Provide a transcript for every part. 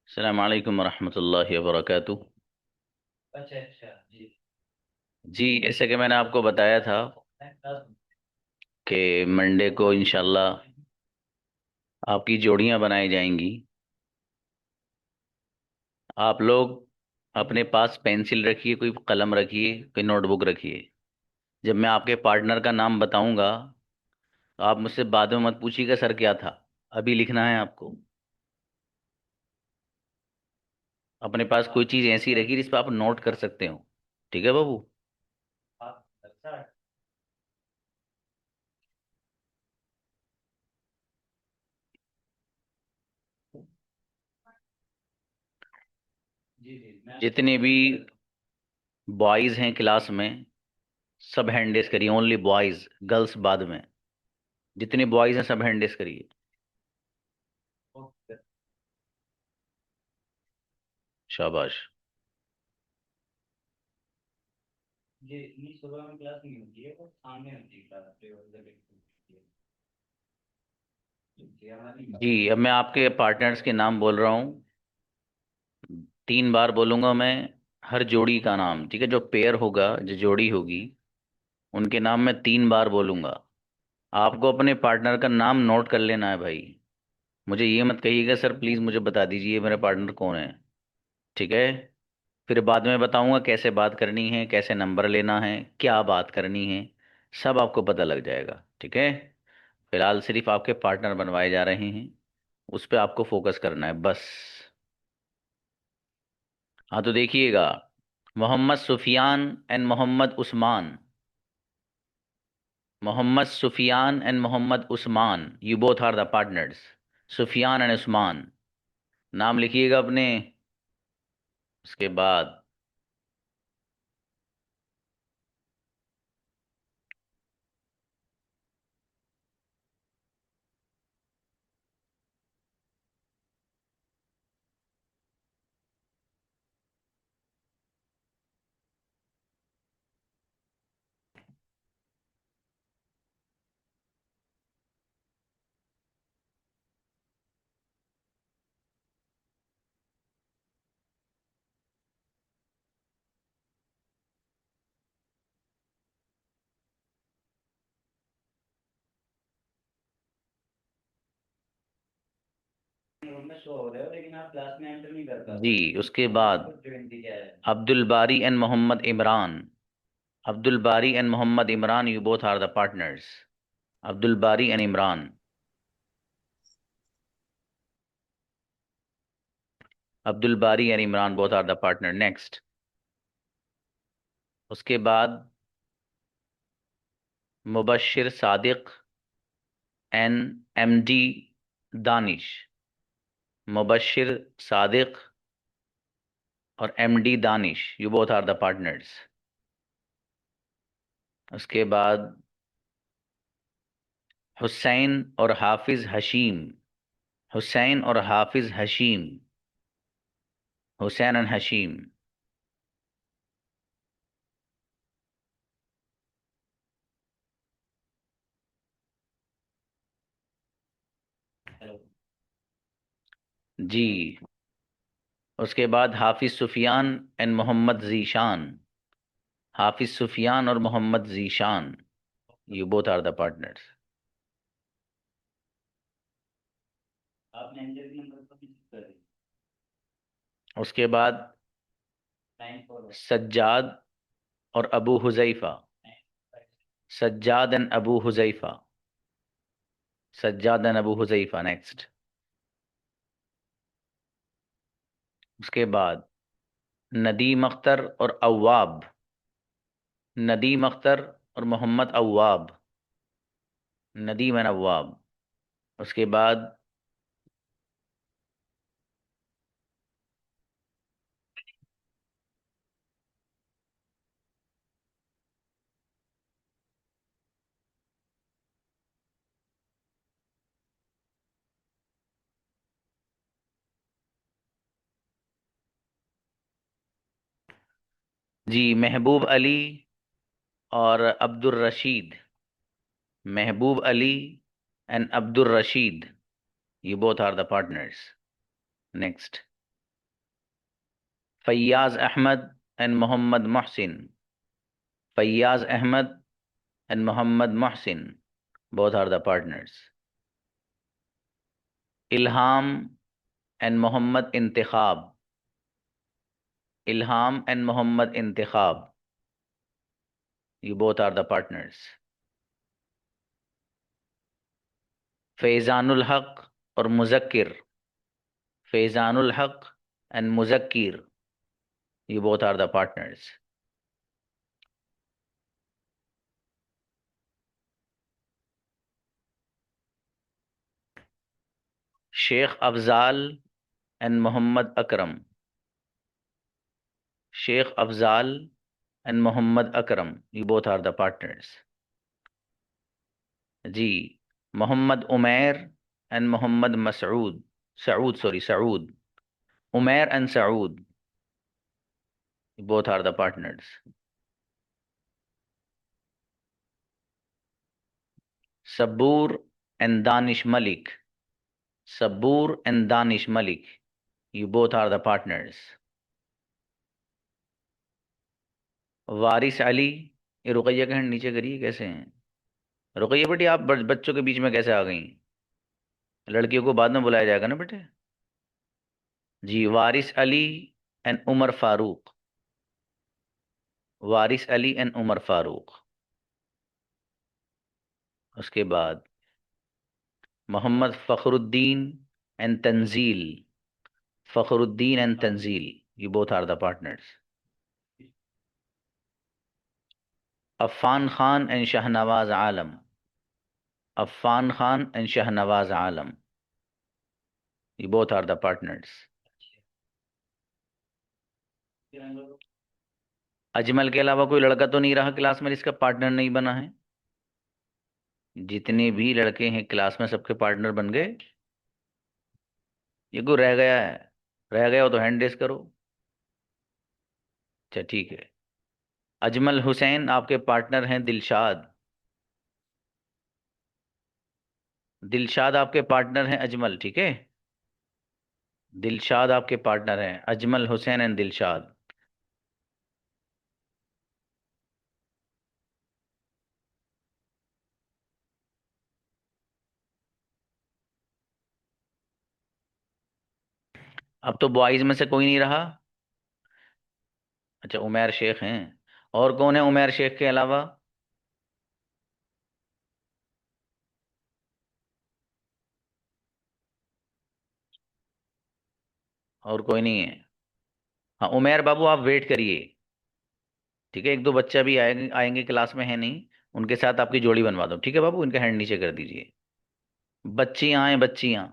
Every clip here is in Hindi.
अस्सलाम वालेकुम वरहमतुल्लाहि वबरकातुह। जी, जैसे कि मैंने आपको बताया था कि मंडे को इंशाल्लाह आपकी जोड़ियां बनाई जाएंगी। आप लोग अपने पास पेंसिल रखिए, कोई कलम रखिए, कोई नोटबुक रखिए। जब मैं आपके पार्टनर का नाम बताऊंगा तो आप मुझसे बाद में मत पूछिएगा सर क्या था। अभी लिखना है आपको। अपने पास कोई चीज़ ऐसी रखिए जिस पर आप नोट कर सकते हो। ठीक है बाबू। जितने भी बॉयज हैं क्लास में सब हैंड रेस करिए। ओनली बॉयज, गर्ल्स बाद में। जितने बॉयज हैं सब हैंड रेस करिए। शाबाश। जी, अब मैं आपके पार्टनर्स के नाम बोल रहा हूँ। 3 बार बोलूंगा मैं हर जोड़ी का नाम। ठीक है, जो पेयर होगा, जो जोड़ी होगी, उनके नाम मैं 3 बार बोलूंगा। आपको अपने पार्टनर का नाम नोट कर लेना है भाई। मुझे ये मत कहिएगा सर प्लीज मुझे बता दीजिए मेरा पार्टनर कौन है। ठीक है। फिर बाद में बताऊंगा कैसे बात करनी है, कैसे नंबर लेना है, क्या बात करनी है। सब आपको पता लग जाएगा। ठीक है। फिलहाल सिर्फ आपके पार्टनर बनवाए जा रहे हैं। उस पर आपको फोकस करना है बस। हाँ तो देखिएगा। Mohammad Sufiyan and Mohammad Usman. Mohammad Sufiyan and Mohammad Usman, you both are the partners. Sufiyan and Usman. नाम लिखिएगा अपने। उसके बाद जी, उसके बाद Abdul Bari and Mohammad Imran. Abdul Bari and Mohammad Imran, you both are the partners. Abdul Bari and Imran. Abdul Bari and Imran both are the partner. Next. उसके बाद मुबश्शिर सादिक एंड एमडी दानिश। मुबश्शिर सादिक और MD Danish, you both are the partners. उसके बाद हुसैन और हाफिज हशीम। हुसैन और हाफिज हशीम। हुसैन एंड हशीम। जी। उसके बाद हाफिज सुफियान एंड मोहम्मद जीशान। हाफिज सुफियान और Mohammad Zeeshan, you both are the partners. उसके बाद सज्जाद और Abu Huzaifa. Sajjad and Abu Huzaifa. Sajjad and Abu Huzaifa. Next. उसके बाद नदीम अख्तर और अव्वाब। नदीम अख्तर और मोहम्मद अव्वाब। नदीम एंड अव्वाब। उसके बाद जी, महबूब अली और Abdul Rashid. Mehboob Ali and Abdul Rashid. You both are the partners. Next. Fayyaz Ahmad and Muhammad Muhsin. Fayyaz Ahmad and Muhammad Muhsin. Both are the partners. Ilham and Muhammad Intikhab. Ilham and Muhammad Intikhab. You both are the partners. Faizanul Haq or Muzakkir. Faizanul Haq and Muzakkir. You both are the partners. Sheikh Afzal and Muhammad Akram. Sheikh Afzal and Muhammad Akram. You both are the partners. जी. Muhammad Umair and Muhammad Masood. Saood. Umair and Saood. Both are the partners. Sabur and Danish Malik. Sabur and Danish Malik. You both are the partners. वारिस अली. ये रुकैया का हैंड नीचे करिए. कैसे हैं रुकैया बेटी? आप बच्चों के बीच में कैसे आ गई? लड़कियों को बाद में बुलाया जाएगा ना बेटे. जी. वारिस अली एंड उमर फारूक. वारिस अली एंड उमर फारूक. उसके बाद Mohammad Fakhruddin and Tanzeel. Fakhruddin and Tanzeel. You both are the partners. Afan Khan and Shahnawaz Alam. Afan Khan and Shahnawaz Alam. You both are the partners. Ajmal के अलावा कोई लड़का तो नहीं रहा क्लास में जिसका पार्टनर नहीं बना है? जितने भी लड़के हैं क्लास में सबके पार्टनर बन गए? ये कोई रह गया है? रह गया हो तो हैंड रेस करो. अच्छा ठीक है. अजमल हुसैन आपके पार्टनर हैं दिलशाद. दिलशाद आपके पार्टनर हैं अजमल. ठीक है. दिलशाद आपके पार्टनर हैं. अजमल हुसैन एंड दिलशाद. अब तो बॉयज में से कोई नहीं रहा. अच्छा उमैर शेख हैं. और कौन है उमैर शेख के अलावा? और कोई नहीं है. हाँ उमैर बाबू आप वेट करिए. ठीक है. एक दो बच्चा भी आएंगे आएंगे क्लास में है नहीं. उनके साथ आपकी जोड़ी बनवा दो. ठीक है बाबू. इनका हैंड नीचे कर दीजिए. बच्चियां आए बच्चियां.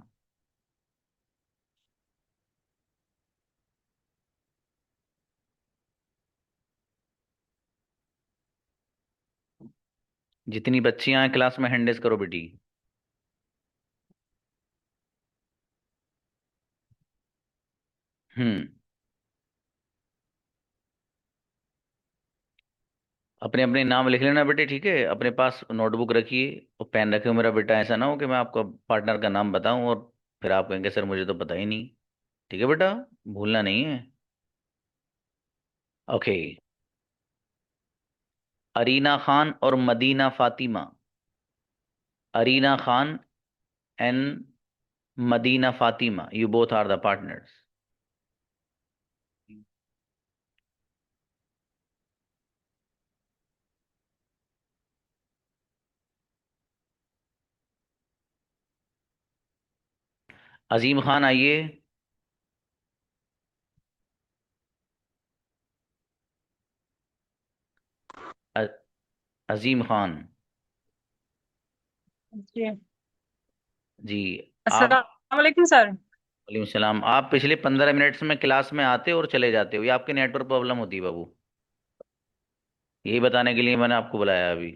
जितनी बच्चियां हैं क्लास में हैंड रेस करो बेटी. हम्म. अपने अपने नाम लिख लेना बेटे. ठीक है. अपने पास नोटबुक रखिए और पेन रखे. मेरा बेटा ऐसा ना हो कि मैं आपका पार्टनर का नाम बताऊं और फिर आप कहेंगे सर मुझे तो पता ही नहीं. ठीक है बेटा. भूलना नहीं है. ओके. अरीना खान और Madina Fatima. Arina Khan and Madina Fatima. You both are the partners. Azeem Khan आइए. अ- अजीम खान. जी। जी. आप. अस्सलाम वालेकुम सर। वालेकुम सलाम. आप पिछले 15 मिनट में क्लास में आते और चले जाते हो. ये आपके नेटवर्क प्रॉब्लम होती है बाबू. यही बताने के लिए मैंने आपको बुलाया अभी.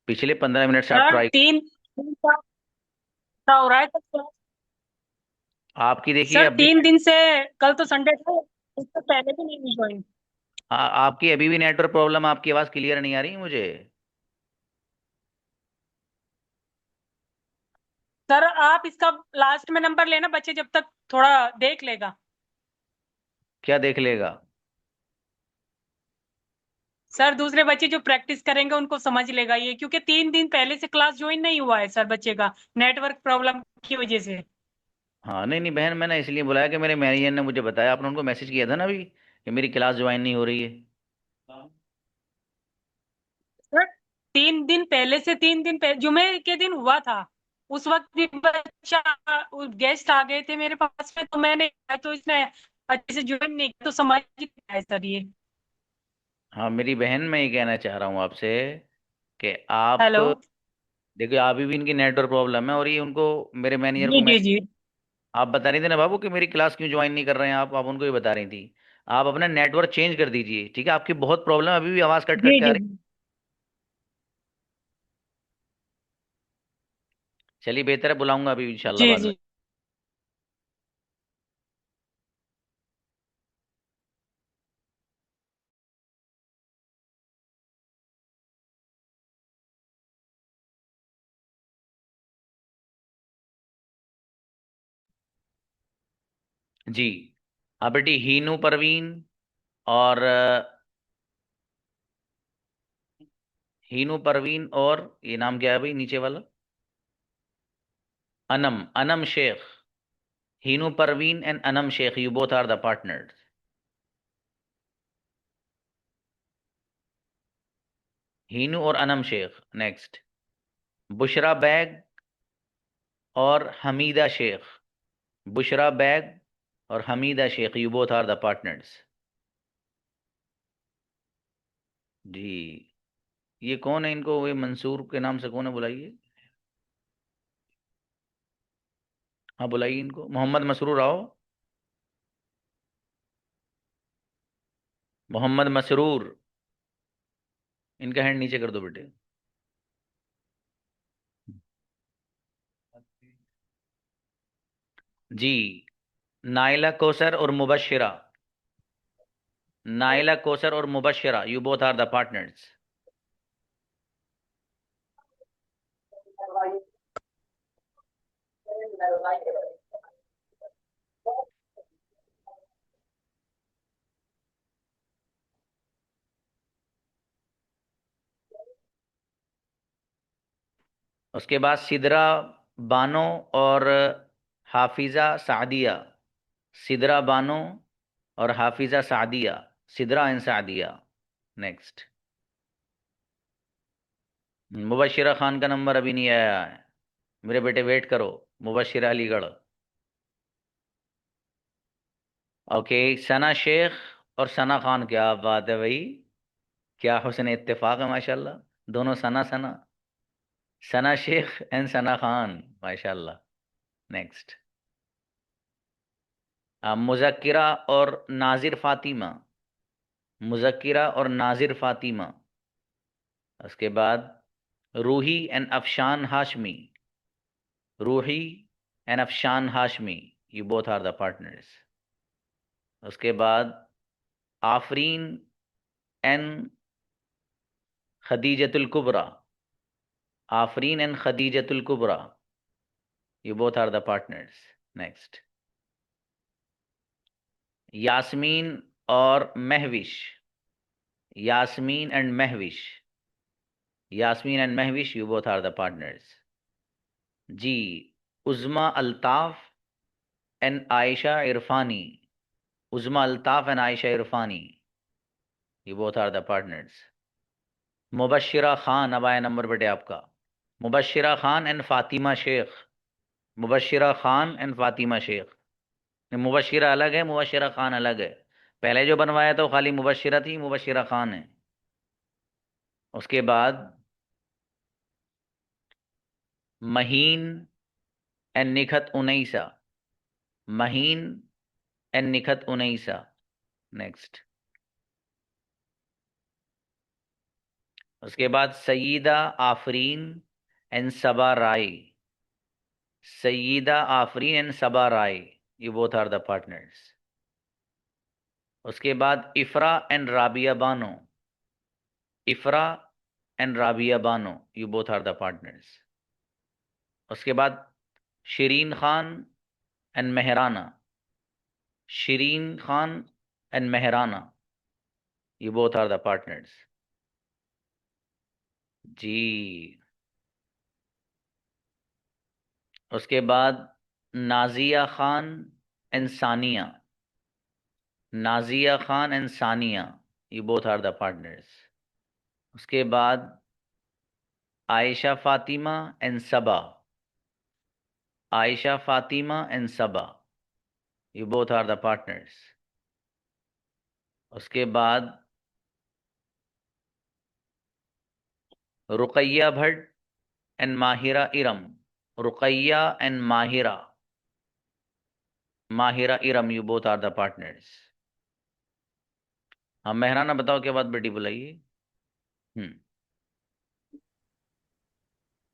पिछले 15 मिनट से आप सर ट्राई. तीन दिन का हो रहा है सर। आपकी देखिए सर अभी. 3 दिन से, कल तो संडे था, उससे पहले भी नहीं हुई ज्वाइन। आपकी अभी भी नेटवर्क प्रॉब्लम. आपकी आवाज़ क्लियर नहीं आ रही है मुझे. सर आप इसका लास्ट में नंबर लेना, बच्चे जब तक थोड़ा देख लेगा। क्या देख लेगा? सर दूसरे बच्चे जो प्रैक्टिस करेंगे उनको समझ लेगा ये, क्योंकि 3 दिन पहले से क्लास ज्वाइन नहीं हुआ है सर बच्चे का, नेटवर्क प्रॉब्लम की वजह से। हाँ, नहीं नहीं बहन, मैंने इसलिए बुलाया कि मेरे मैनेजर ने मुझे बताया, आपने उनको मैसेज किया था ना अभी कि मेरी क्लास ज्वाइन नहीं हो रही है। सर 3 दिन पहले से, 3 दिन पहले जुमे के दिन हुआ था, उस वक्त भी बच्चा, गेस्ट आ गए थे मेरे पास में, तो मैंने तो इसने अच्छे से ज्वाइन नहीं किया, तो समझ ही नहीं आया सर ये। हाँ मेरी बहन, मैं ये कहना चाह रहा हूँ आपसे कि आप, हेलो। देखिए अभी भी इनकी नेटवर्क प्रॉब्लम है और ये उनको, मेरे मैनेजर को जी जी मैसेज, जी। आप बता रही थी ना बाबू कि मेरी क्लास क्यों ज्वाइन नहीं कर रहे हैं आप उनको ही बता रही थी। आप अपना नेटवर्क चेंज कर दीजिए, ठीक है? आपकी बहुत प्रॉब्लम, अभी भी आवाज़ कट कट जी के आ जी रही। चलिए बेहतर है, बुलाऊंगा अभी इंशाल्लाह जी बाद में। जी जी। हाँ बेटी, हीनू परवीन और हीनू परवीन और ये नाम क्या है भाई नीचे वाला? Anam, Anam Shaikh. Heenu Parveen and Anam Shaikh, you both are the partners. Heenu और अनम शेख। नेक्स्ट, बुशरा बैग और हमीदा शेख। बुशरा बैग और Hamida Shaikh, you both are the partners. जी। ये कौन है? इनको, ये मंसूर के नाम से कौन है? बुलाइए। हाँ बुलाइए इनको। मोहम्मद मसरूर आओ। मोहम्मद मसरूर, इनका हैंड नीचे कर दो बेटे। जी। नाइला कौसर और मुबशिरा। नाइला कौसर और Mubashira, you both are the partners. उसके बाद सिदरा बानो और हाफिजा सादिया। सिदरा बानो और हाफिजा सादिया। सिदरा एंड सादिया। नेक्स्ट, मुबशिरा खान का नंबर अभी नहीं आया है, मेरे बेटे वेट करो। मुबशिरा अलीगढ़। ओके, सना शेख और सना खान, क्या बात है भाई, क्या हुस्न इत्तेफाक है माशाल्लाह। दोनों सना सना, सना शेख एंड सना खान, माशाल्लाह। नेक्स्ट, मुजक्किरा और नाजिर फातिमा। मुजक्किरा और नाजिर फातिमा। उसके बाद Roohi and Afshan Hashmi. Roohi and Afshan Hashmi, you both are the partners. उसके बाद Afreen and Khadijatul Kubra. Afreen and Khadijatul Kubra, you both are the partners. Next, Yasmin और Mahvish. Yasmin and Mahvish. Yasmin and Mahvish, you both are the partners. जी। Uzma Altaf and Ayesha Irfani. Uzma Altaf and Ayesha Irfani, you both are the partners. Mubashira Khan, अब आया नंबर बेटे आपका। मुबशिरा खान एंड फातिमा शेख। मुबशिरा खान एंड फातिमा शेख। मुबशिरा अलग है, मुबशिरा खान अलग है। पहले जो बनवाया था वो खाली मुबशिरा थी, मुबशिरा खान है। उसके बाद महीन एंड निखत उनैसा। महीन एंड निखत उनैसा। नेक्स्ट, उसके बाद Saeeda Afreen and Saba Rai. Saeeda Afreen and Saba Rai, you both are the partners. उसके बाद Ifra and Rabia Bano. Ifra and Rabia Bano, you both are the partners. उसके बाद Shireen Khan and Mehrana. Shireen Khan and Mehrana. You both are the partners. जी। उसके बाद Nazia Khan and Sania. Nazia Khan and Sania, you both are the partners. उसके बाद Ayesha Fatima and Saba. Ayesha Fatima and Saba, you both are the partners. उसके बाद Ruqaiya Bhatt and Mahira Iram. Ruqaiya and Mahira. Mahira Iram, you both are the partners. हाँ मेहराना बताओ क्या बात बेटी, बुलाइए। हम्म।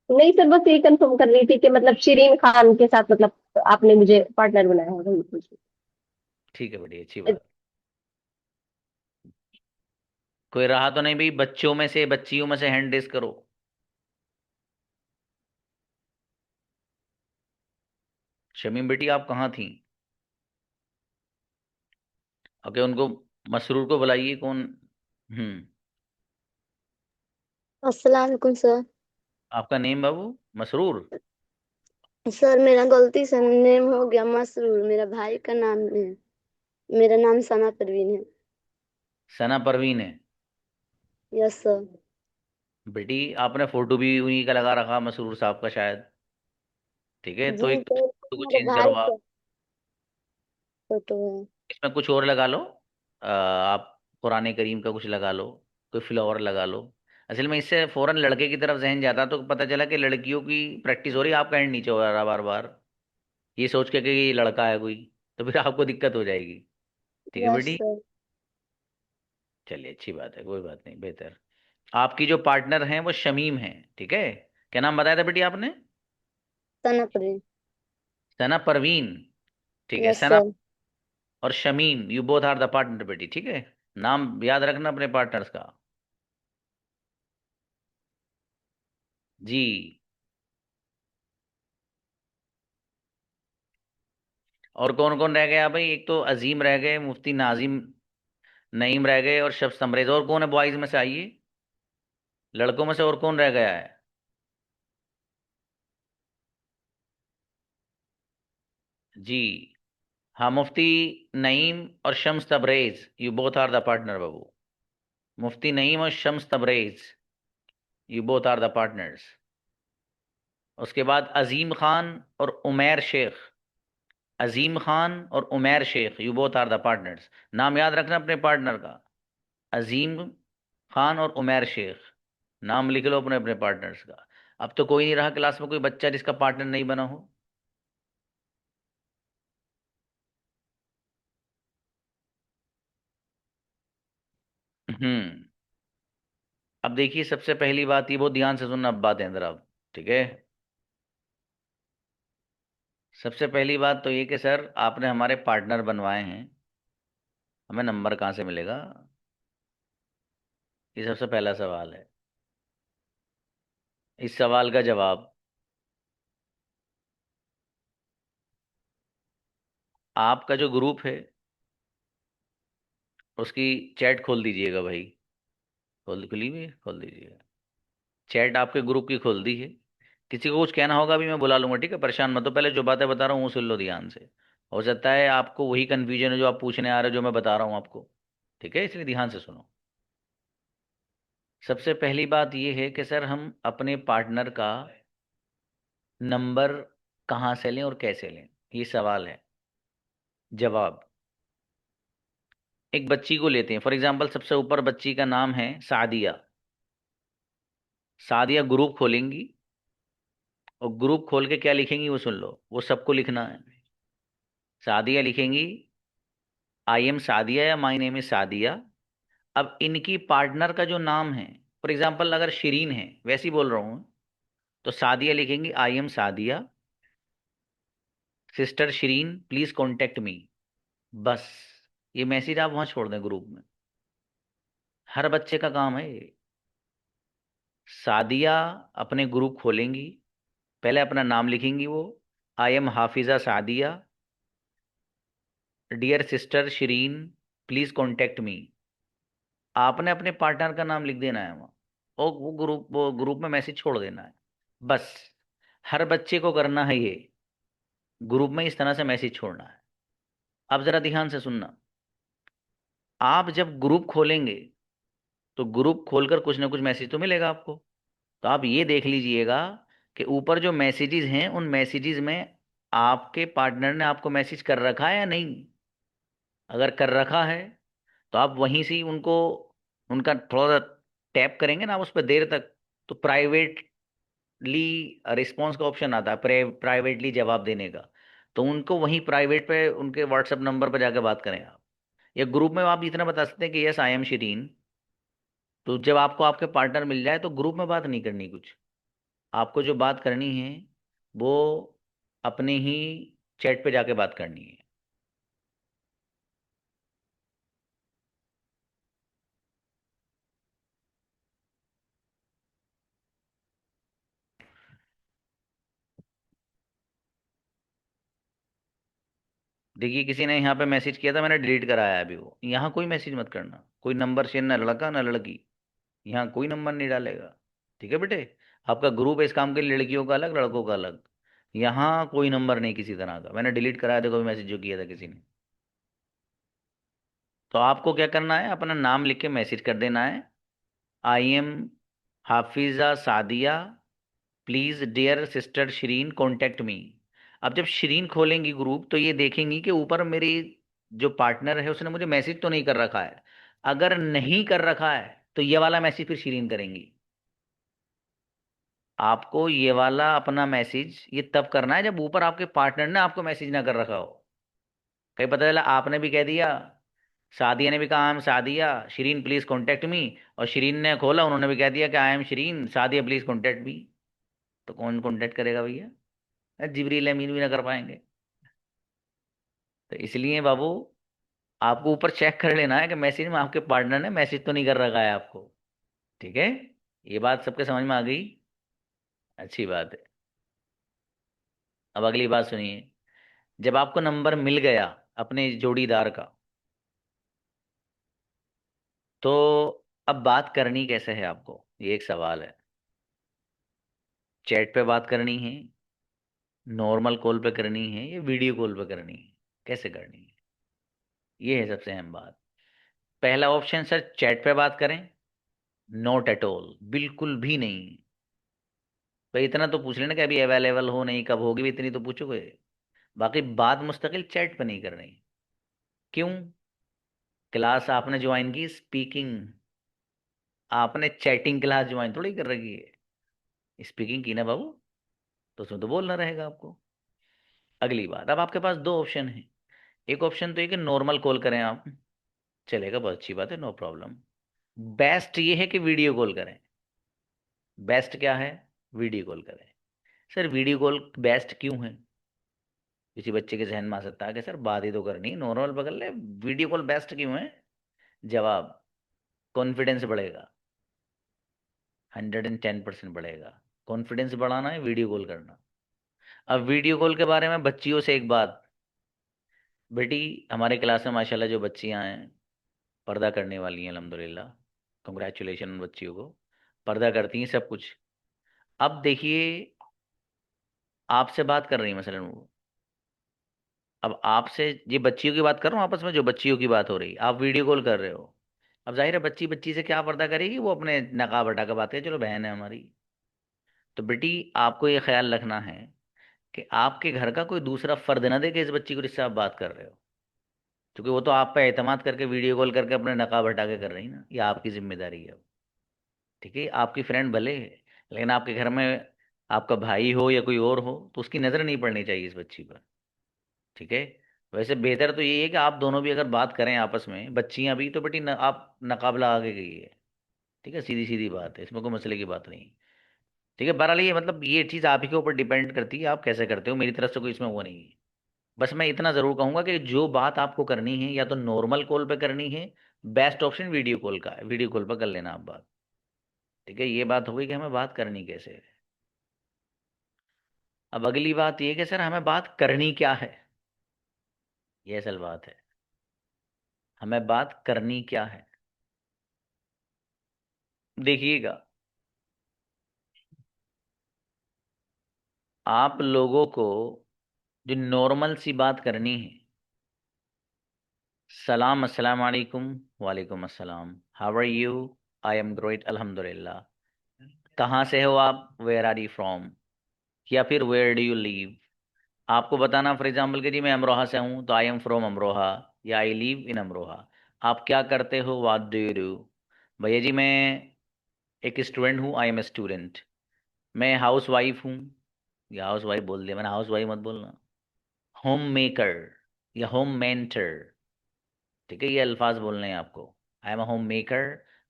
नहीं सर, बस ये कंफर्म कर रही थी कि मतलब शिरीन खान के साथ मतलब आपने मुझे पार्टनर बनाया है, वही पूछ ठीक है बेटी, अच्छी रही बात। कोई रहा तो नहीं भाई, बच्चों में से बच्चियों में से हैंड रेस करो। शमीम बेटी आप कहाँ थी? ओके, उनको मसरूर को बुलाइए। कौन? हम्म। अस्सलाम वालेकुम सर। आपका नेम बाबू? मसरूर? सर मेरा गलती से नेम हो गया मसरूर, मेरा भाई का नाम है। मेरा नाम सना परवीन है। सना परवीन है? Yes sir. बेटी आपने फोटो भी उन्हीं का लगा रखा, मसरूर साहब का शायद। ठीक है, तो जी एक तो सर, फोटो को मेरे चेंज करो भाई आप। का फोटो है। इसमें कुछ और लगा लो। आप कुरान करीम का कुछ लगा लो, कोई फ्लावर लगा लो। असल में इससे फौरन लड़के की तरफ जहन जाता, तो पता चला कि लड़कियों की प्रैक्टिस हो रही है, आपका हैंड नीचे हो रहा है बार बार, ये सोच के कि ये लड़का है कोई, तो फिर आपको दिक्कत हो जाएगी। ठीक है यस बेटी? सर। चलिए अच्छी बात है, कोई बात नहीं, बेहतर। आपकी जो पार्टनर हैं वो शमीम हैं, ठीक है? क्या नाम बताया था बेटी आपने? सना परवीन। सना परवीन। ठीक है, यस सना सर। और Shameem, you both are the partner बेटी, ठीक है? नाम याद रखना अपने पार्टनर्स का। जी। और कौन कौन रह गया भाई? एक तो अजीम रह गए, मुफ्ती नाजिम, नईम रह गए, और शब्स तमरेज। और कौन है बॉयज में से? आइए, लड़कों में से और कौन रह गया है? जी। हाँ, मुफ्ती नईम और Shams Tabrez, you both are the partner बाबू। मुफ्ती नईम और Shams Tabrez, you both are the partners. उसके बाद अजीम खान और उमैर शेख। अजीम खान और Umair Shaikh, you both are the partners. नाम याद रखना अपने पार्टनर का। अजीम खान और उमैर शेख, नाम लिख लो अपने अपने पार्टनर्स का। अब तो कोई नहीं रहा क्लास में कोई बच्चा जिसका पार्टनर नहीं बना हो। हम्म। अब देखिए, सबसे पहली बात, ये बहुत ध्यान से सुनना, अब बात है अंदर आप, ठीक है? सबसे पहली बात तो ये कि सर आपने हमारे पार्टनर बनवाए हैं, हमें नंबर कहाँ से मिलेगा? ये सबसे पहला सवाल है। इस सवाल का जवाब, आपका जो ग्रुप है उसकी चैट खोल दीजिएगा भाई। खुली हुई है, खोल दीजिएगा। चैट आपके ग्रुप की खोल दी है। किसी को कुछ कहना होगा भी मैं बुला लूंगा, ठीक है? परेशान मत हो, पहले जो बातें बता रहा हूँ वो सुन लो ध्यान से। हो सकता है आपको वही कन्फ्यूजन है जो आप पूछने आ रहे हो, जो मैं बता रहा हूँ आपको। ठीक है, इसलिए ध्यान से सुनो। सबसे पहली बात ये है कि सर हम अपने पार्टनर का नंबर कहाँ से लें और कैसे लें, ये सवाल है। जवाब, एक बच्ची को लेते हैं फॉर एग्जांपल, सबसे ऊपर बच्ची का नाम है सादिया। सादिया ग्रुप खोलेंगी, और ग्रुप खोल के क्या लिखेंगी वो सुन लो, वो सबको लिखना है। सादिया लिखेंगी, आई एम सादिया या माई नेम इज सादिया। अब इनकी पार्टनर का जो नाम है, फॉर एग्जांपल अगर शिरीन है, वैसे ही बोल रहा हूँ, तो सादिया लिखेंगी I am Sadia, sister Shirin please contact me. बस, ये मैसेज आप वहां छोड़ दें ग्रुप में। हर बच्चे का काम है ये। सादिया अपने ग्रुप खोलेंगी, पहले अपना नाम लिखेंगी वो, I am Hafiza Sadia, dear sister Shirin, please contact me. आपने अपने पार्टनर का नाम लिख देना है वहाँ, और वो ग्रुप में मैसेज छोड़ देना है बस। हर बच्चे को करना है ये, ग्रुप में इस तरह से मैसेज छोड़ना है। अब जरा ध्यान से सुनना, आप जब ग्रुप खोलेंगे तो ग्रुप खोलकर कुछ ना कुछ मैसेज तो मिलेगा आपको। तो आप ये देख लीजिएगा कि ऊपर जो मैसेजेस हैं उन मैसेजेस में आपके पार्टनर ने आपको मैसेज कर रखा है या नहीं। अगर कर रखा है तो आप वहीं से ही उनको, उनका थोड़ा सा टैप करेंगे ना आप उस पर देर तक, तो प्राइवेटली रिस्पॉन्स का ऑप्शन आता है, प्राइवेटली जवाब देने का। तो उनको वहीं प्राइवेट पे उनके व्हाट्सएप नंबर पर जाकर बात करें आप, या ग्रुप में आप इतना बता सकते हैं कि यस आई एम शिरीन। तो जब आपको आपके पार्टनर मिल जाए तो ग्रुप में बात नहीं करनी कुछ, आपको जो बात करनी है वो अपने ही चैट पे जाके बात करनी है। देखिए किसी ने यहाँ पे मैसेज किया था, मैंने डिलीट कराया है अभी। वो यहाँ कोई मैसेज मत करना, कोई नंबर शेयर, ना लड़का ना लड़की, यहाँ कोई नंबर नहीं डालेगा। ठीक है बेटे, आपका ग्रुप है इस काम के लिए, लड़कियों का अलग लड़कों का अलग। यहाँ कोई नंबर नहीं किसी तरह का, मैंने डिलीट कराया था कोई मैसेज जो किया था किसी ने। तो आपको क्या करना है, अपना नाम लिख के मैसेज कर देना है, I am Hafiza Sadia, please dear sister Shireen contact me. अब जब शिरीन खोलेंगी ग्रुप तो ये देखेंगी कि ऊपर मेरी जो पार्टनर है उसने मुझे मैसेज तो नहीं कर रखा है। अगर नहीं कर रखा है तो ये वाला मैसेज फिर शिरीन करेंगी। आपको ये वाला अपना मैसेज ये तब करना है जब ऊपर आपके पार्टनर ने आपको मैसेज ना कर रखा हो। कहीं पता चला आपने भी कह दिया, सादिया ने भी कहा आई am Sadia Shirin please contact मी, और शिरीन ने खोला उन्होंने भी कह दिया कि I am Shirin Sadia please contact मी। तो कौन कॉन्टेक्ट करेगा भैया, जिबरील अमीन भी ना कर पाएंगे। तो इसलिए बाबू आपको ऊपर चेक कर लेना है कि मैसेज में आपके पार्टनर ने मैसेज तो नहीं कर रखा है आपको। ठीक है, ये बात सबके समझ में आ गई। अच्छी बात है। अब अगली बात सुनिए, जब आपको नंबर मिल गया अपने जोड़ीदार का, तो अब बात करनी कैसे है आपको, ये एक सवाल है। चैट पे बात करनी है, नॉर्मल कॉल पे करनी है, या वीडियो कॉल पे करनी है, कैसे करनी है, ये है सबसे अहम बात। पहला ऑप्शन सर, चैट पे बात करें, नॉट एट ऑल, बिल्कुल भी नहीं। भाई इतना तो पूछ लेना कि अभी अवेलेबल हो नहीं, कब होगी, भी इतनी तो पूछोगे। बाकी बात मुस्तकिल चैट पे नहीं करनी। क्यों, क्लास आपने ज्वाइन की स्पीकिंग, आपने चैटिंग क्लास ज्वाइन थोड़ी कर रखी है, स्पीकिंग की ना बाबू, तो उसमें तो बोलना रहेगा आपको। अगली बात, अब आपके पास दो ऑप्शन है। एक ऑप्शन तो ये कि नॉर्मल कॉल करें आप, चलेगा, बहुत अच्छी बात है, नो प्रॉब्लम। बेस्ट ये है कि वीडियो कॉल करें। बेस्ट क्या है, वीडियो कॉल करें। सर वीडियो कॉल बेस्ट क्यों है, किसी बच्चे के जहन में आ सकता है कि सर बात ही तो करनी, नॉर्मल पकड़ ले, वीडियो कॉल बेस्ट क्यों है। जवाब, कॉन्फिडेंस बढ़ेगा, 110% बढ़ेगा। कॉन्फिडेंस बढ़ाना है वीडियो कॉल करना। अब वीडियो कॉल के बारे में बच्चियों से एक बात, बेटी हमारे क्लास में माशाल्लाह जो बच्चियां हैं पर्दा करने वाली हैं अल्हम्दुलिल्लाह, कंग्रेचुलेशन उन बच्चियों को, पर्दा करती हैं सब कुछ। अब देखिए, आपसे बात कर रही है मसलन वो, अब आपसे, ये बच्चियों की बात कर रहा हूँ, आपस में जो बच्चियों की बात हो रही, आप वीडियो कॉल कर रहे हो। अब जाहिर है बच्ची बच्ची से क्या पर्दा करेगी, वो अपने नकाब हटा कर बात है, चलो बहन है हमारी। तो बेटी आपको ये ख्याल रखना है कि आपके घर का कोई दूसरा फर्द ना दे कि इस बच्ची को जिससे आप बात कर रहे हो, क्योंकि वो तो आप पे एतमाद करके वीडियो कॉल करके अपने नकाब हटा के कर रही ना, ये आपकी जिम्मेदारी है। ठीक है, आपकी फ्रेंड भले है, लेकिन आपके घर में आपका भाई हो या कोई और हो तो उसकी नज़र नहीं पड़नी चाहिए इस बच्ची पर। ठीक है, वैसे बेहतर तो ये है कि आप दोनों भी अगर बात करें आपस में, बच्चियां भी, तो बेटी आप नकाब लगा के गई है। ठीक है, सीधी सीधी बात है, इसमें कोई मसले की बात नहीं। ठीक है, बहरहाल ये मतलब ये चीज़ आप ही के ऊपर डिपेंड करती है, आप कैसे करते हो, मेरी तरफ से कोई इसमें वो नहीं है। बस मैं इतना ज़रूर कहूंगा कि जो बात आपको करनी है या तो नॉर्मल कॉल पे करनी है, बेस्ट ऑप्शन वीडियो कॉल का है, वीडियो कॉल पर कर लेना आप बात। ठीक है, ये बात हो गई कि हमें बात करनी कैसे है। अब अगली बात ये कि सर हमें बात करनी क्या है, ये असल बात है। हमें बात करनी क्या है? देखिएगा, आप लोगों को जो नॉर्मल सी बात करनी है, सलाम, अस्सलाम वालेकुम, वालेकुम अस्सलाम, how are you, I am great अल्हम्दुलिल्लाह, कहाँ से हो आप, वेयर आर यू फ्रॉम, या फिर वेयर डू यू लिव। आपको बताना फॉर एग्जाम्पल कि जी मैं अमरोहा से हूँ, तो आई एम फ्रॉम अमरोहा, या आई लिव इन अमरोहा। आप क्या करते हो, व्हाट डू यू डू। भैया जी मैं एक स्टूडेंट हूँ, आई एम ए स्टूडेंट। मैं हाउस वाइफ हूँ, या हाउस वाइफ बोल दिया मैंने, हाउस वाइफ मत बोलना। होम मेकर या होम मेंटर, ठीक है, ये अल्फाज बोलने हैं आपको। I am a homemaker,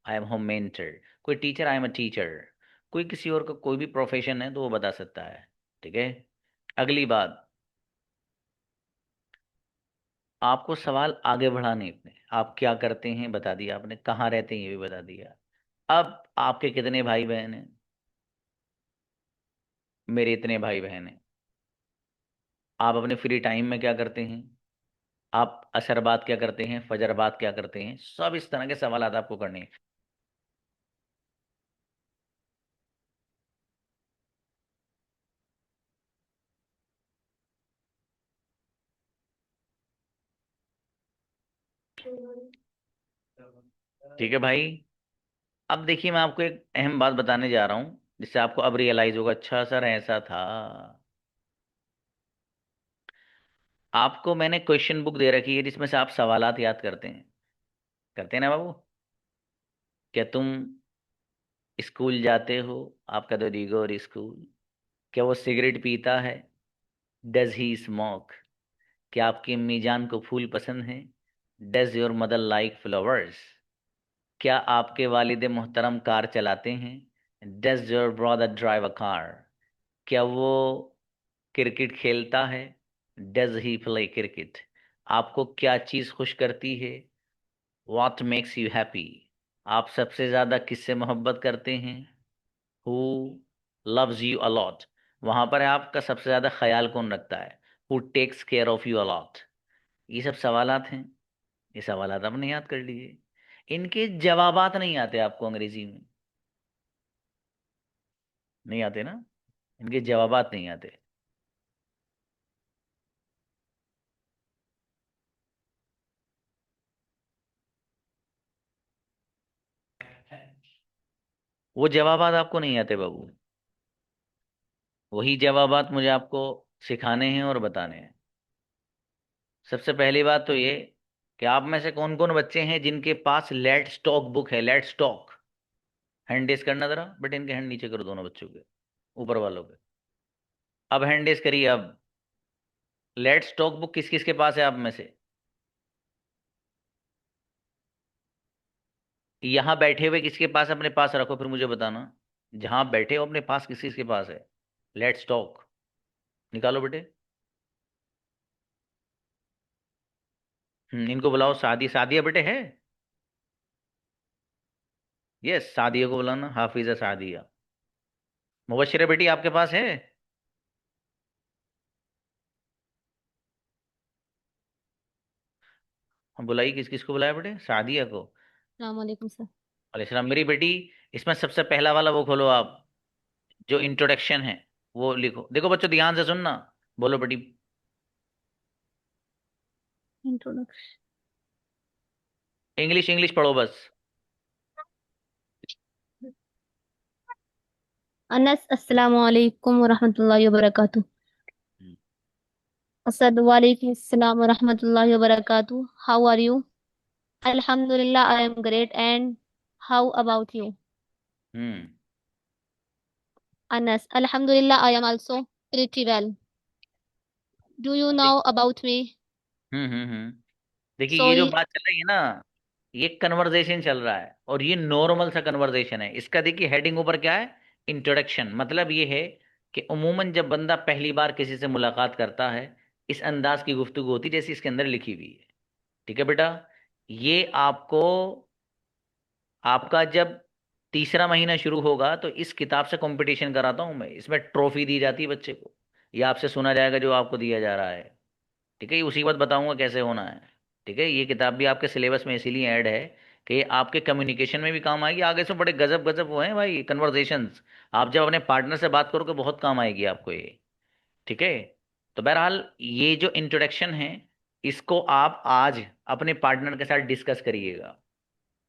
I am home mentor. कोई teacher, I am a teacher. कोई किसी और का कोई भी प्रोफेशन है तो वो बता सकता है, ठीक है। अगली बात, आपको सवाल आगे बढ़ाने अपने, आप क्या करते हैं बता दिया आपने, कहाँ रहते हैं ये भी बता दिया। अब आपके कितने भाई बहन हैं, मेरे इतने भाई बहन हैं। आप अपने फ्री टाइम में क्या करते हैं, आप असर बात क्या करते हैं, फजर बात क्या करते हैं, सब इस तरह के सवाल आपको करने हैं। ठीक है भाई। अब देखिए, मैं आपको एक अहम बात बताने जा रहा हूँ, जिससे आपको अब रियलाइज होगा, अच्छा सर ऐसा था। आपको मैंने क्वेश्चन बुक दे रखी है, जिसमें से आप सवालात याद करते हैं ना बाबू। क्या तुम स्कूल जाते हो, आपका तो डिगो और स्कूल। क्या वो सिगरेट पीता है, डज ही स्मोक। क्या आपकी अम्मी जान को फूल पसंद है, does your mother like flowers. क्या आपके वालिद मोहतरम कार चलाते हैं, does your brother drive a car. क्या वो क्रिकेट खेलता है, डज ही प्ले क्रिकेट। आपको क्या चीज़ खुश करती है, व्हाट मेक्स यू हैप्पी। आप सबसे ज़्यादा किससे मोहब्बत करते हैं, हु लव्स यू अलॉट। वहां पर है आपका सबसे ज़्यादा ख्याल कौन रखता है, who takes care of you a lot. ये सब सवालात हैं, ये सवालात आपने याद कर लिए। इनके जवाबात नहीं आते आपको अंग्रेजी में, नहीं आते ना, इनके जवाबात नहीं आते। वो जवाबात आपको नहीं आते बाबू। वही जवाबात मुझे आपको सिखाने हैं और बताने हैं। सबसे पहली बात तो ये कि आप में से कौन कौन बच्चे हैं जिनके पास लेट स्टॉक बुक है, लेट स्टॉक। हैंड रेस करना जरा, बट इनके हैंड नीचे करो दोनों बच्चों के, ऊपर वालों के। अब हैंड रेस करिए अब। लेट स्टॉक बुक किस किस के पास है आप में से, यहाँ बैठे हुए किसके पास, अपने पास रखो फिर मुझे बताना। जहां आप बैठे हो अपने पास किस किसके पास है लेट स्टॉक, निकालो बेटे। इनको बुलाओ, सादिया बेटे है। यस, सादिया को बुलाना, हाफिजा सादिया। मुबशरा बेटी आपके पास है। हम बुलाई, किस किस को बुलाया बेटे, सादिया को। अस्सलाम सर। अलैहिस्सलाम। मेरी बेटी, इसमें सबसे पहला वाला वो खोलो आप, जो इंट्रोडक्शन है वो लिखो। देखो बच्चों ध्यान से सुनना, बोलो बेटी। इंट्रोडक्शन। इंग्लिश इंग्लिश पढ़ो बस। अनस अस्सलाम वालेकुम व रहमतुल्लाहि व बरकातुहू। हम्म, असद वालेकुम अस्सलाम व रहमतुल्लाहि व बरकातुहू। How are you? अल्हम्दुलिल्लाह I am great and how about you? Hmm, Anas अल्हम्दुलिल्लाह I am also pretty well. Do you know देख- अबाउट मी? देखिए, ये जो सॉरी। बात चल रही है ना, ये कन्वर्सेशन चल रहा है, और ये नॉर्मल सा कन्वर्सेशन है। इसका देखिए हेडिंग ऊपर क्या है, इंट्रोडक्शन। मतलब ये है कि उमूमन जब बंदा पहली बार किसी से मुलाकात करता है, इस अंदाज की गुफ्तगू होती है जैसी इसके अंदर लिखी हुई है। ठीक है बेटा, ये आपको, आपका जब तीसरा महीना शुरू होगा तो इस किताब से कंपटीशन कराता हूं मैं, इसमें ट्रॉफी दी जाती है बच्चे को। या आपसे सुना जाएगा जो आपको दिया जा रहा है। ठीक है, ये उसी वक्त बताऊंगा कैसे होना है। ठीक है, ये किताब भी आपके सिलेबस में इसीलिए ऐड है कि ये आपके कम्युनिकेशन में भी काम आएगी। आगे से बड़े गजब गजब वो हैं भाई कन्वर्सेशंस, आप जब अपने पार्टनर से बात करोगे बहुत काम आएगी आपको ये। ठीक है, तो बहरहाल ये जो इंट्रोडक्शन है, इसको आप आज अपने पार्टनर के साथ डिस्कस करिएगा।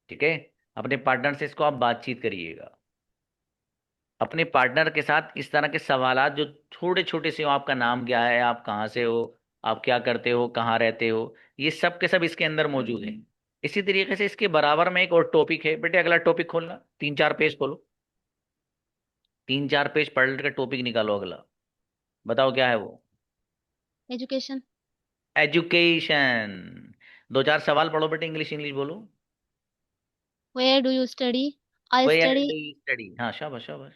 ठीक है, अपने पार्टनर से इसको आप बातचीत करिएगा। अपने पार्टनर के साथ इस तरह के सवालात जो छोटे छोटे से हो, आपका नाम क्या है, आप कहाँ से हो, आप क्या करते हो, कहाँ रहते हो, ये सब के सब इसके अंदर मौजूद है। इसी तरीके से इसके बराबर में एक और टॉपिक है बेटे, अगला टॉपिक खोलना, 3-4 पेज खोलो, 3-4 पेज पढ़ कर टॉपिक निकालो अगला। बताओ क्या है वो। एजुकेशन। एजुकेशन। 2-4 सवाल पढ़ो बेटे, इंग्लिश इंग्लिश बोलो। Where do you study? I where study do you study, हाँ शाबाश शाबाश।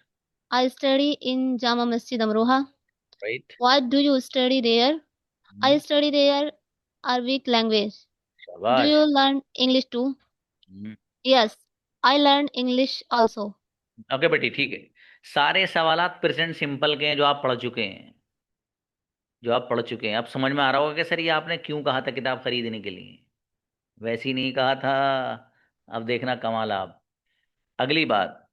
I study in Jama Masjid Amroha. Right. What do you study there? I study there Arabic language. Do शाबाश। you learn English too? Yes, I learn English also. Okay बेटी ठीक है। सारे सवालात प्रेजेंट सिंपल के हैं जो आप पढ़ चुके हैं, जो आप पढ़ चुके हैं। अब समझ में आ रहा होगा कि सर ये आपने क्यों कहा था किताब खरीदने के लिए। वैसे ही नहीं कहा था। अब देखना कमाल आप। अगली बात,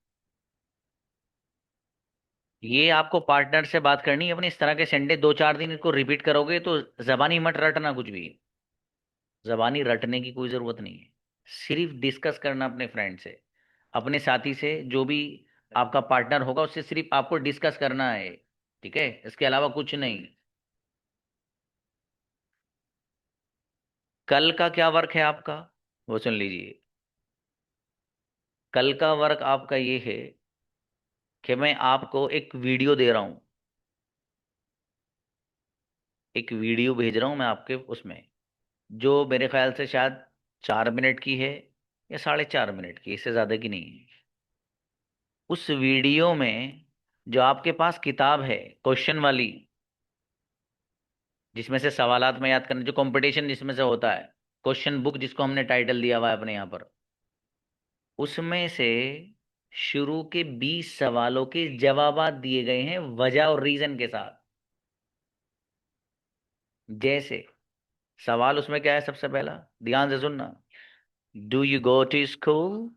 ये आपको पार्टनर से बात करनी है अपनी, इस तरह के सेंटेंस 2-4 दिन इसको रिपीट करोगे तो जबानी मत रटना कुछ भी। जबानी रटने की कोई जरूरत नहीं है, सिर्फ डिस्कस करना अपने फ्रेंड से, अपने साथी से, जो भी आपका पार्टनर होगा उससे सिर्फ आपको डिस्कस करना है। ठीक है, इसके अलावा कुछ नहीं। कल का क्या वर्क है आपका, वो सुन लीजिए। कल का वर्क आपका ये है कि मैं आपको एक वीडियो दे रहा हूं, एक वीडियो भेज रहा हूं मैं आपके उसमें, जो मेरे ख्याल से शायद 4 मिनट की है या 4.5 मिनट की, इससे ज्यादा की नहीं है। उस वीडियो में जो आपके पास किताब है क्वेश्चन वाली, जिसमें से सवालात में याद करना, जो कंपटीशन जिसमें से होता है, क्वेश्चन बुक जिसको हमने टाइटल दिया हुआ है अपने यहाँ पर, उसमें से शुरू के 20 सवालों के जवाबात दिए गए हैं वजह और रीजन के साथ। जैसे सवाल उसमें क्या है, सबसे पहला ध्यान से सुनना, do you go to school,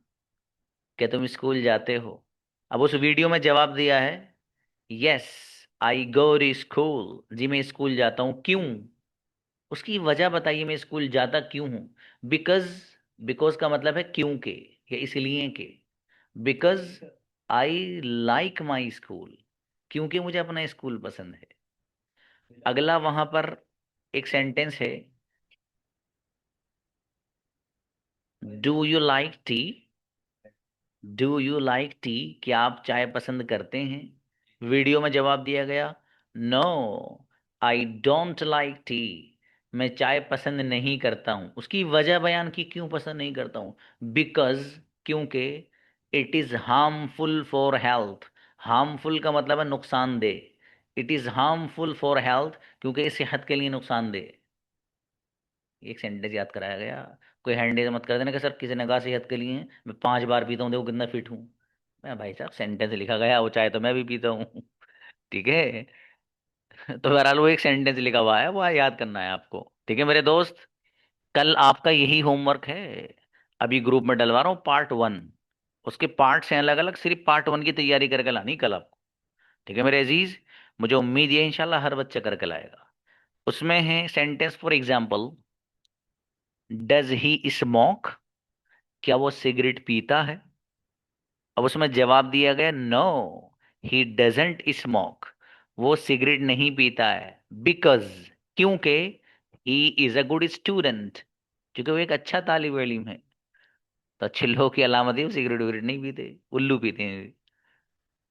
क्या तुम स्कूल जाते हो। अब उस वीडियो में जवाब दिया है, yes I go to school, जी मैं स्कूल जाता हूँ। क्यों, उसकी वजह बताइए, मैं स्कूल जाता क्यों हूँ। बिकॉज, बिकॉज का मतलब है क्योंकि, या इसलिए के। Because I like my school, क्योंकि मुझे अपना स्कूल पसंद है। अगला वहां पर एक सेंटेंस है, do you like T, do you like T, क्या आप चाय पसंद करते हैं। वीडियो में जवाब दिया गया, no I don't like tea, मैं चाय पसंद नहीं करता हूं। उसकी वजह बयान की, क्यों पसंद नहीं करता हूं। बिकॉज, क्योंकि it is harmful for health, harmful का मतलब है नुकसानदेह, it is harmful for health, क्योंकि ये सेहत के लिए नुकसानदेह। एक सेंटेंस याद कराया गया। कोई हैंडल मत कर देना कि सर किसी ने कहा सेहत के लिए मैं 5 बार पीता हूँ, देखो कितना फिट हूँ। मैं भाई साहब सेंटेंस लिखा गया, वो चाहे तो मैं भी पीता हूँ। ठीक है, तो बहरहाल वो एक सेंटेंस लिखा हुआ है, वो याद करना है आपको। ठीक है मेरे दोस्त, कल आपका यही होमवर्क है। अभी ग्रुप में डलवा रहा हूँ पार्ट 1, उसके पार्ट्स हैं अलग अलग, सिर्फ पार्ट 1 की तैयारी करके लानी कल आपको। ठीक है मेरे अजीज, मुझे उम्मीद है इंशाल्लाह हर बच्चा करके लाएगा। उसमें है sentence for example, does he smoke, क्या वो सिगरेट पीता है। अब उसमें जवाब दिया गया, नो ही डजेंट स्मोक, वो सिगरेट नहीं पीता है। बिकॉज, क्योंकि he is a good student, क्योंकि वो एक अच्छा तालिब इल्म है। तो अच्छे लोग की अलामत है वो सिगरेट विगरेट नहीं पीते, उल्लू पीते हैं।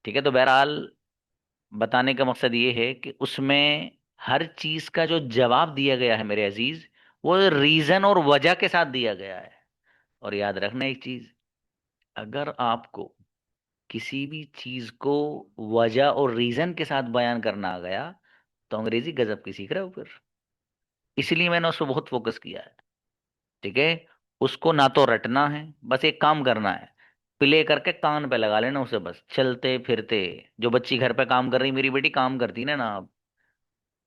ठीक है, तो बहरहाल बताने का मकसद ये है कि उसमें हर चीज का जो जवाब दिया गया है मेरे अजीज, वो रीजन और वजह के साथ दिया गया है। और याद रखना एक चीज, अगर आपको किसी भी चीज को वजह और रीजन के साथ बयान करना आ गया, तो अंग्रेजी गजब की सीख रहे हो फिर। इसलिए मैंने उसको बहुत फोकस किया है। ठीक है, उसको ना तो रटना है, बस एक काम करना है, प्ले करके कान पे लगा लेना उसे, बस चलते फिरते। जो बच्ची घर पे काम कर रही, मेरी बेटी काम करती ना ना अब,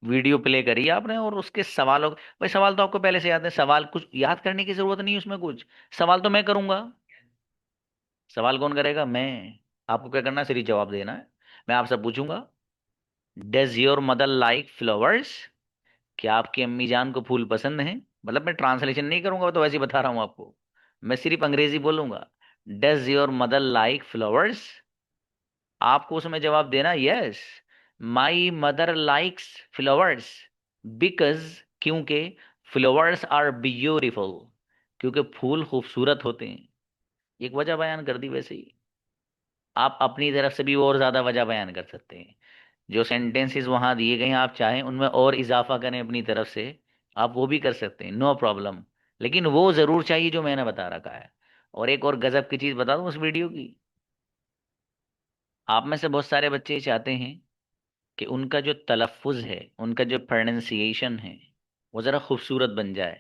वीडियो प्ले करी आपने और उसके सवालों, भाई सवाल तो आपको पहले से याद है, सवाल कुछ याद करने की जरूरत नहीं है उसमें कुछ। सवाल तो मैं करूंगा। सवाल कौन करेगा? मैं। आपको क्या करना है? सिर्फ जवाब देना है। मैं आपसे पूछूंगा, does your mother like flowers? क्या आपकी अम्मी जान को फूल पसंद है? मतलब मैं ट्रांसलेशन नहीं करूंगा, वो तो वैसे ही बता रहा हूं आपको। मैं सिर्फ अंग्रेजी बोलूंगा। Does your mother like flowers? आपको उसमें जवाब देना, yes, my mother likes flowers because, क्योंकि फ्लावर्स आर ब्यूटीफुल, क्योंकि फूल खूबसूरत होते हैं। एक वजह बयान कर दी वैसे ही। आप अपनी तरफ से भी और ज्यादा वजह बयान कर सकते हैं। जो सेंटेंसेस वहां दिए गए हैं, आप चाहें उनमें और इजाफा करें अपनी तरफ से, आप वो भी कर सकते हैं, नो प्रॉब्लम। लेकिन वो जरूर चाहिए जो मैंने बता रखा है। और एक और गजब की चीज बता दूं उस वीडियो की। आप में से बहुत सारे बच्चे ये चाहते हैं कि उनका जो तलफ़ुज़ है, उनका जो प्रोनाउंसिएशन है, वो ज़रा खूबसूरत बन जाए।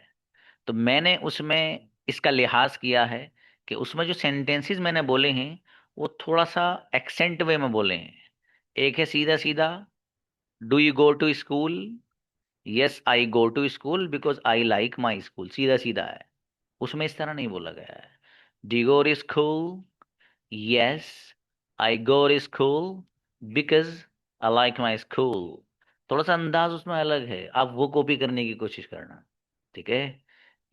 तो मैंने उसमें इसका लिहाज किया है कि उसमें जो सेंटेंसेस मैंने बोले हैं, वो थोड़ा सा एक्सेंट वे में बोले हैं। एक है सीधा सीधा, do you go to school? Yes I go to school because I like my school, सीधा सीधा है। उसमें इस तरह नहीं बोला गया है। Do you go to school? Yes I go to school because I like my school. थोड़ा सा अंदाज उसमें अलग है, आप वो कॉपी करने की कोशिश करना। ठीक है?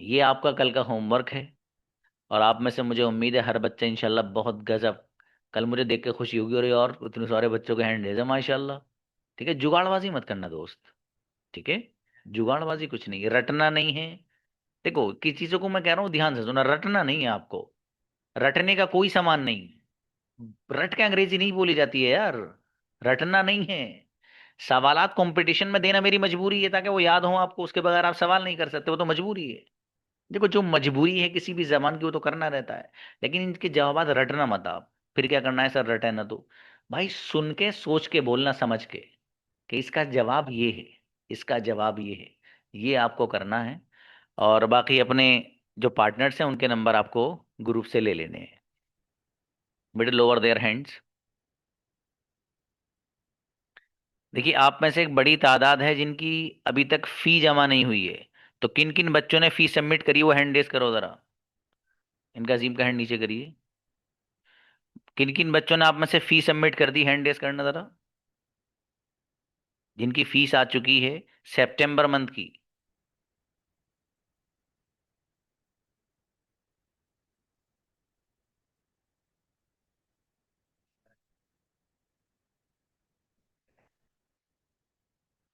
ये आपका कल का होमवर्क है। और आप में से मुझे उम्मीद है हर बच्चा इंशाल्लाह बहुत गजब, कल मुझे देख के खुशी होगी, और इतने सारे बच्चों के हैंड रेज है माशाल्लाह। ठीक है? जुगाड़बाजी मत करना दोस्त। ठीक है? जुगाड़बाजी कुछ नहीं, रटना नहीं है। देखो किस चीजों को मैं कह रहा हूँ ध्यान से सुना, रटना नहीं है आपको। रटने का कोई सामान नहीं। रट के अंग्रेजी नहीं बोली जाती है यार। रटना नहीं है। सवालात कंपटीशन में देना मेरी मजबूरी है ताकि वो याद हो आपको, उसके बगैर आप सवाल नहीं कर सकते, वो तो मजबूरी है। देखो जो मजबूरी है किसी भी जबान की, वो तो करना रहता है। लेकिन इनके जवाब रटना मत आप। फिर क्या करना है? सर रटे ना तो, भाई सुन के सोच के बोलना, समझ के कि इसका जवाब ये है, इसका जवाब ये है। ये आपको करना है। और बाकी अपने जो पार्टनर्स हैं उनके नंबर आपको ग्रुप से ले लेने हैं। बेटे लोअर देयर हैंड्स। देखिए आप में से एक बड़ी तादाद है जिनकी अभी तक फी जमा नहीं हुई है। तो किन किन बच्चों ने फी सबमिट करी वो हैंड रेज करो जरा। इनका अजीम का हैंड नीचे करिए। किन किन बच्चों ने आप में से फी सबमिट कर दी, हैंड रेज करना जरा। जिनकी फीस आ चुकी है सितंबर मंथ की।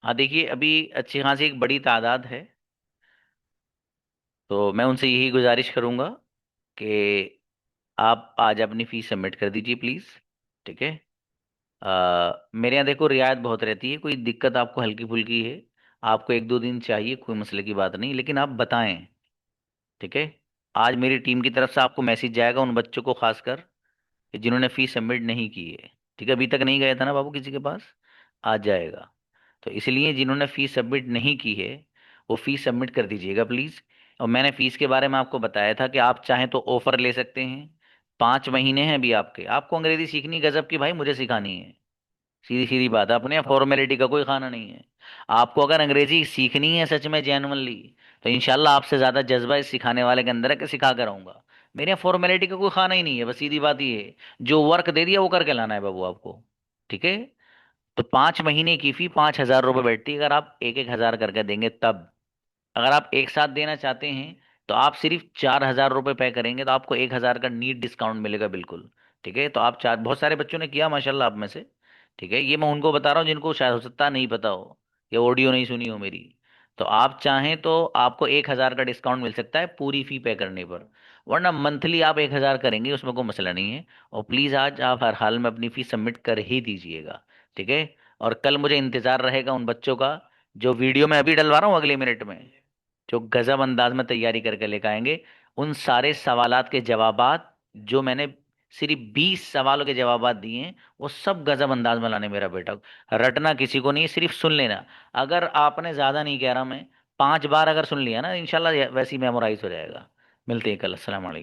हाँ देखिए अभी अच्छी खासी एक बड़ी तादाद है। तो मैं उनसे यही गुजारिश करूंगा कि आप आज अपनी फीस सबमिट कर दीजिए प्लीज़। ठीक है? मेरे यहाँ देखो रियायत बहुत रहती है, कोई दिक्कत आपको हल्की फुल्की है, आपको एक दो दिन चाहिए, कोई मसले की बात नहीं, लेकिन आप बताएं। ठीक है? आज मेरी टीम की तरफ से आपको मैसेज जाएगा उन बच्चों को खासकर कि जिन्होंने फीस सबमिट नहीं की है। ठीक है? अभी तक नहीं गया था ना बाबू किसी के पास? आज जाएगा। तो इसलिए जिन्होंने फीस सबमिट नहीं की है वो फीस सबमिट कर दीजिएगा प्लीज़। और मैंने फीस के बारे में आपको बताया था कि आप चाहें तो ऑफर ले सकते हैं। 5 महीने हैं अभी आपके, आपको अंग्रेजी सीखनी गजब की भाई मुझे सिखानी है। सीधी सीधी बात है, अपने फॉर्मेलिटी का कोई खाना नहीं है। आपको अगर अंग्रेजी सीखनी है सच में जेन्युइनली, तो इंशाल्लाह आपसे ज्यादा जज्बा इस सिखाने वाले के अंदर है कि सिखा कर आऊंगा। मेरे यहाँ फॉर्मेलिटी का कोई खाना ही नहीं है, बस सीधी बात ये है, जो वर्क दे दिया वो करके लाना है बाबू आपको। ठीक है? तो 5 महीने की फी 5,000 रुपये बैठती है, अगर आप एक एक हजार करके देंगे तब। अगर आप एक साथ देना चाहते हैं तो आप सिर्फ 4,000 रुपये पे करेंगे तो आपको 1,000 का नीट डिस्काउंट मिलेगा बिल्कुल। ठीक है? तो आप चार, बहुत सारे बच्चों ने किया माशाल्लाह आप में से। ठीक है? ये मैं उनको बता रहा हूँ जिनको शायद हो सकता है नहीं पता हो या ऑडियो नहीं सुनी हो मेरी। तो आप चाहें तो आपको 1,000 का डिस्काउंट मिल सकता है पूरी फी पे करने पर। वरना मंथली आप 1,000 करेंगे उसमें कोई मसला नहीं है। और प्लीज़ आज आप हर हाल में अपनी फीस सबमिट कर ही दीजिएगा। ठीक है? और कल मुझे इंतज़ार रहेगा उन बच्चों का जो वीडियो में अभी डलवा रहा हूँ अगले मिनट में, जो गजब अंदाज में तैयारी करके लेकर आएंगे। उन सारे सवालात के जवाबात जो मैंने सिर्फ 20 सवालों के जवाबात दिए हैं, वो सब गजब अंदाज में लाने मेरा बेटा। रटना किसी को नहीं है, सिर्फ सुन लेना। अगर आपने ज्यादा नहीं कह रहा मैं, 5 बार अगर सुन लिया ना इंशाल्लाह वैसे ही मेमोराइज हो जाएगा। मिलते हैं कल। अस्सलाम वालेकुम।